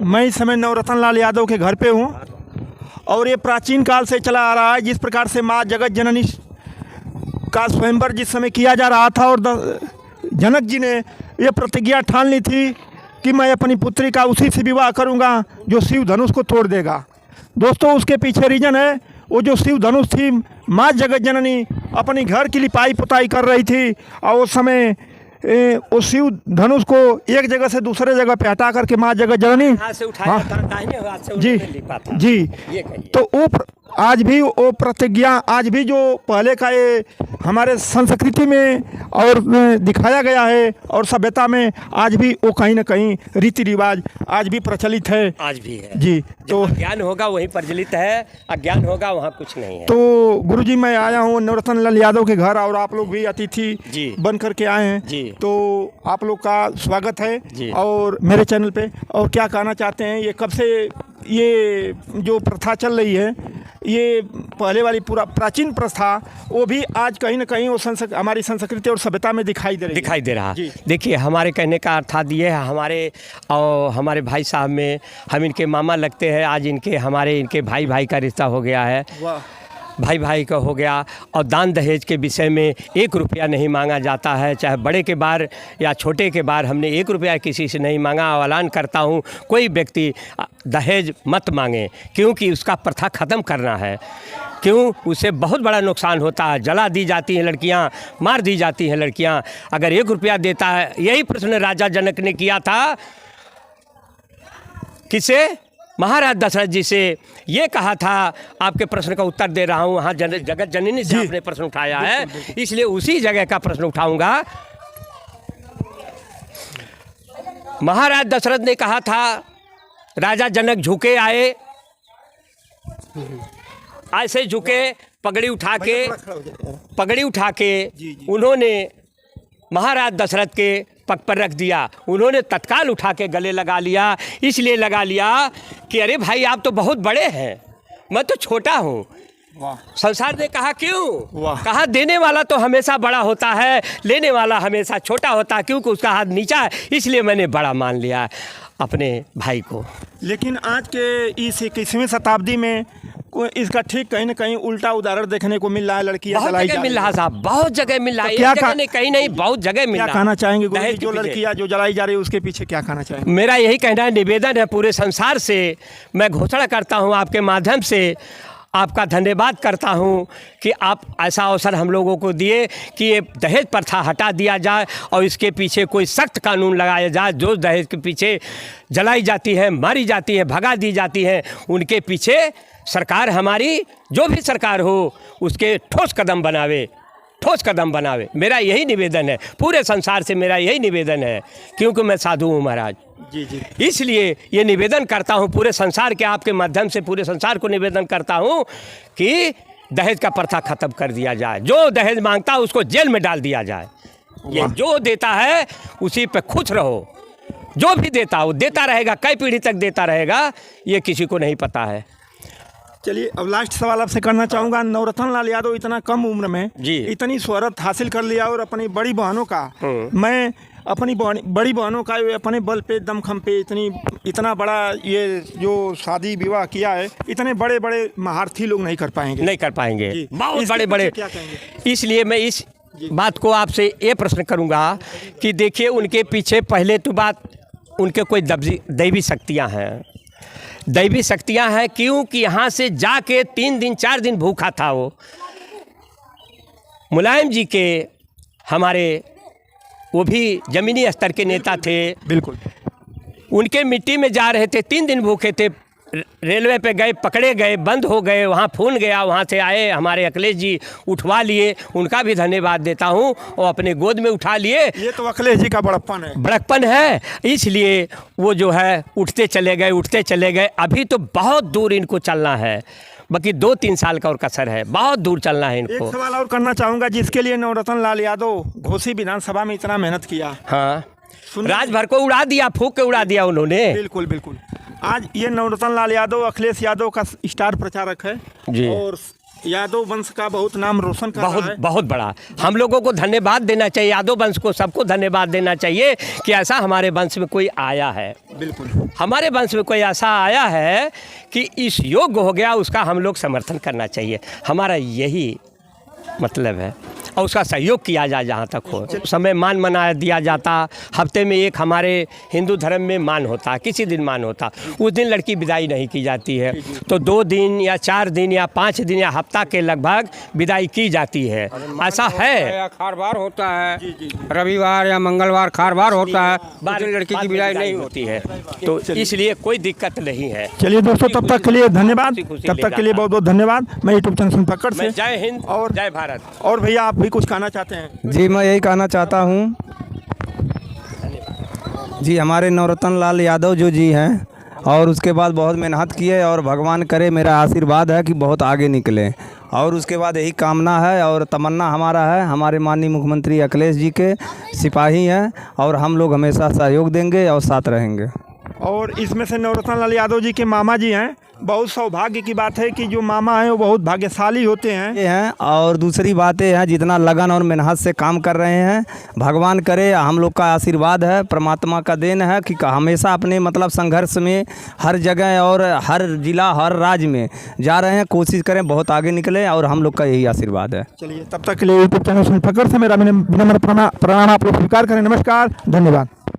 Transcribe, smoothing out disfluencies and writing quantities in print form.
मैं इस समय नवरत्न लाल यादव के घर पे हूँ और ये प्राचीन काल से चला आ रहा है। जिस प्रकार से माँ जगत जननी का स्वयंवर जिस समय किया जा रहा था और जनक जी ने ये प्रतिज्ञा ठान ली थी कि मैं अपनी पुत्री का उसी से विवाह करूँगा जो शिव धनुष को तोड़ देगा। दोस्तों उसके पीछे रीजन है वो जो शिव धनुष थी, माँ जगत जननी अपनी घर की लिपाई पुताई कर रही थी और उस समय उस शिव धनुष को एक जगह से दूसरे जगह पे हटा करके माँ जगत जननी हाथ से उठाया था, दाहिने हाथ से जी लिपा था। जी ये कहिए। तो वो आज भी वो प्रतिज्ञा आज भी जो पहले का ये हमारे संस्कृति में और दिखाया गया है और सभ्यता में आज भी वो कहीं ना कहीं रीति रिवाज आज भी प्रचलित है। आज भी है जी। तो ज्ञान होगा वहीं प्रचलित है, अज्ञान होगा वहाँ कुछ नहीं है। तो गुरुजी मैं आया हूँ नवरत्न लाल यादव के घर और आप लोग भी अतिथि जी बन करके आए हैं जी। तो आप लोग का स्वागत है जी। और मेरे चैनल पे। और क्या कहना चाहते हैं, ये कब से ये जो प्रथा चल रही है, ये पहले वाली पूरा प्राचीन प्रथा वो भी आज कहीं ना कहीं वो हमारी संस्कृति और सभ्यता में दिखाई दे रहा है। देखिए हमारे कहने का अर्थात ये है, हमारे भाई साहब में हम इनके मामा लगते हैं। आज इनके भाई का रिश्ता हो गया है, भाई का हो गया। और दान दहेज के विषय में 1 रुपया नहीं मांगा जाता है, चाहे बड़े के बार या छोटे के बार। हमने 1 रुपया किसी से नहीं मांगा। और ऐलान करता हूँ कोई व्यक्ति दहेज मत मांगे, क्योंकि उसका प्रथा ख़त्म करना है। क्यों? उससे बहुत बड़ा नुकसान होता है। जला दी जाती हैं लड़कियाँ, मार दी जाती हैं लड़कियाँ। अगर 1 रुपया देता है, यही प्रश्न राजा जनक ने किया था किसे? महाराज दशरथ जी से। ये कहा था, आपके प्रश्न का उत्तर दे रहा हूँ, वहाँ जगत जननी से आपने प्रश्न उठाया है, इसलिए उसी जगह का प्रश्न उठाऊंगा। महाराज दशरथ ने कहा था, राजा जनक झुके आए, ऐसे झुके, पगड़ी उठा के उन्होंने महाराज दशरथ के पग पर रख दिया। उन्होंने तत्काल उठा के गले लगा लिया। इसलिए लगा लिया कि अरे भाई आप तो बहुत बड़े हैं, मैं तो छोटा हूँ। संसार ने कहा क्यों? कहा देने वाला तो हमेशा बड़ा होता है, लेने वाला हमेशा छोटा होता है, क्योंकि उसका हाथ नीचा है, इसलिए मैंने बड़ा मान लिया अपने भाई को। लेकिन आज के इस 21वीं शताब्दी में इसका ठीक कहीं ना कहीं उल्टा उदाहरण देखने को मिल रहा है। लड़कियां बहुत जगह मिल रहा है साहब, बहुत जगह मिल रहा है। क्या कहीं नहीं, बहुत जगह मिल रहा है। क्या कहना चाहेंगे गुरुजी, जो लड़कियां जो जलाई जा रही है उसके पीछे क्या कहना चाहेंगे? मेरा यही कहना है, निवेदन है पूरे संसार से। मैं घोषणा करता हूँ आपके माध्यम से, आपका धन्यवाद करता हूँ कि आप ऐसा अवसर हम लोगों को दिए कि ये दहेज प्रथा हटा दिया जाए और इसके पीछे कोई सख्त कानून लगाया जाए। जो दहेज के पीछे जलाई जाती है, मारी जाती है, भगा दी जाती है, उनके पीछे सरकार हमारी जो भी सरकार हो उसके ठोस कदम बनावे। मेरा यही निवेदन है, पूरे संसार से मेरा यही निवेदन है, क्योंकि मैं साधु हूँ महाराज जी। इसलिए ये निवेदन करता हूँ पूरे संसार के, आपके माध्यम से पूरे संसार को निवेदन करता हूँ कि दहेज का प्रथा खत्म कर दिया जाए। जो दहेज मांगता है उसको जेल में डाल दिया जाए। ये जो देता है उसी पे खुश रहो। जो भी देता हो देता रहेगा, कई पीढ़ी तक देता रहेगा, ये किसी को नहीं पता है। चलिए अब लास्ट सवाल आपसे करना चाहूँगा। नवरत्न लाल यादव इतना कम उम्र में इतनी शोहरत हासिल कर लिया और अपनी बड़ी बहनों का, मैं अपनी बड़ी बहनों का अपने बल पे दमखम पे इतना बड़ा ये जो शादी विवाह किया है, इतने बड़े बड़े महारथी लोग नहीं कर पाएंगे। बहुत बड़े। इसलिए मैं इस बात को आपसे ये प्रश्न करूँगा कि देखिए उनके पीछे पहले तो बात उनके कोई दैवी शक्तियाँ हैं, क्योंकि यहाँ से जाके 3 दिन 4 दिन भूखा था वो। मुलायम जी के हमारे वो भी जमीनी स्तर के नेता थे, बिल्कुल। उनके मिट्टी में जा रहे थे, 3 दिन भूखे थे, रेलवे पे गए, पकड़े गए, बंद हो गए, वहाँ फोन गया, वहाँ से आए हमारे अखिलेश जी, उठवा लिए। उनका भी धन्यवाद देता हूँ, और अपने गोद में उठा लिए। ये तो अखिलेश जी का बड़प्पन है। इसलिए वो जो है उठते चले गए। अभी तो बहुत दूर इनको चलना है, बाकी 2-3 साल का और कसर है, बहुत दूर चलना है इनको। एक सवाल और करना चाहूँगा, जिसके लिए नवरत्न लाल यादव घोसी विधानसभा में इतना मेहनत किया, हाँ, राज भर को उड़ा दिया, फूंक के उड़ा दिया उन्होंने। बिल्कुल। आज ये नवरत्न लाल यादव अखिलेश यादव का स्टार प्रचारक है जी। और यादव वंश का बहुत नाम रोशन कर रहा है। बहुत बड़ा हम लोगों को धन्यवाद देना चाहिए, यादव वंश को सबको धन्यवाद देना चाहिए कि ऐसा हमारे वंश में कोई आया है। बिल्कुल हमारे वंश में कोई ऐसा आया है कि इस योग्य हो गया, उसका हम लोग समर्थन करना चाहिए। हमारा यही मतलब है और उसका सहयोग किया जाए जहाँ तक हो। समय मान मना दिया जाता, हफ्ते में एक हमारे हिंदू धर्म में मान होता, किसी दिन मान होता, उस दिन लड़की विदाई नहीं की जाती है। तो 2 दिन या 4 दिन या 5 दिन या हफ्ता के लगभग विदाई की जाती है। ऐसा है या खारवार होता है, रविवार या मंगलवार खारवार होता है, बार लड़की की विदाई नहीं होती है, तो इसलिए कोई दिक्कत नहीं है। चलिए दोस्तों, तब तक के लिए धन्यवाद, तब तक के लिए बहुत बहुत धन्यवाद। मैं यूट्यूब चैनल सुनपक्कड़ से जय हिंद और जय भारत। और भैया आप भी कुछ कहना चाहते हैं? जी मैं यही कहना चाहता हूँ जी, हमारे नवरत्न लाल यादव जो जी हैं और उसके बाद बहुत मेहनत किए और भगवान करे, मेरा आशीर्वाद है कि बहुत आगे निकले। और उसके बाद यही कामना है और तमन्ना हमारा है, हमारे माननीय मुख्यमंत्री अखिलेश जी के सिपाही हैं और हम लोग हमेशा सहयोग देंगे और साथ रहेंगे। और इसमें से नवरत्न लाल यादव जी के मामा जी हैं। बहुत सौभाग्य की बात है कि जो मामा हैं वो बहुत भाग्यशाली होते हैं। ये हैं और दूसरी बातें हैं, जितना लगन और मेहनत से काम कर रहे हैं, भगवान करे, हम लोग का आशीर्वाद है, परमात्मा का देन है कि हमेशा अपने मतलब संघर्ष में हर जगह और हर जिला हर राज्य में जा रहे हैं, कोशिश करें बहुत आगे निकले और हम लोग का यही आशीर्वाद है। चलिए तब तक के लिए यूट्यूब चैनल सुनपक्ड़ से मेरा विनम्र प्रणाम आप लोग स्वीकार करें। नमस्कार, धन्यवाद।